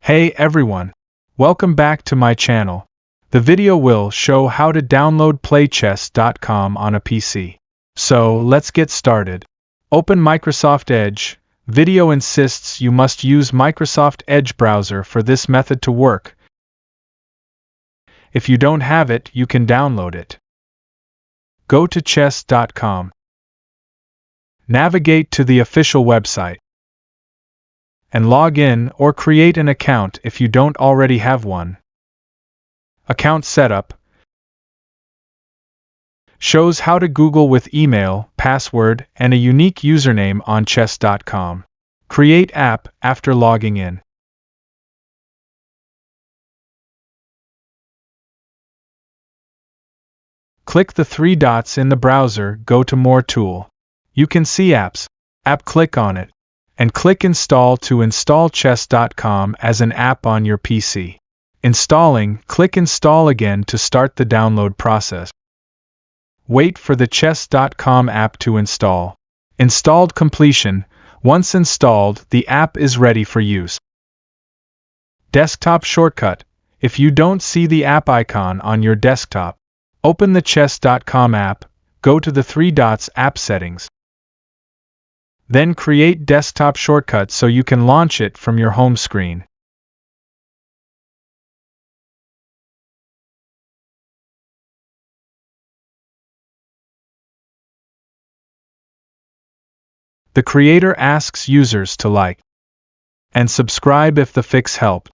Hey everyone! Welcome back to my channel. The video will show how to download playchess.com on a PC. So, let's get started. Open Microsoft Edge. Video insists you must use Microsoft Edge browser for this method to work. If you don't have it, you can download it. Go to chess.com. Navigate to the official website and log in or create an account if you don't already have one. Account setup shows how to Google with email, password, and a unique username on chess.com. Create app after logging in. Click the three dots in the browser, go to More tool. You can see apps. Click on it, and click Install to install chess.com as an app on your PC. Installing, click Install again to start the download process. Wait for the chess.com app to install. Installed completion. Once installed, the app is ready for use. Desktop shortcut. If you don't see the app icon on your desktop, open the chess.com app, go to the three dots App Settings. Then create desktop shortcut so you can launch it from your home screen. The creator asks users to like and subscribe if the fix helped.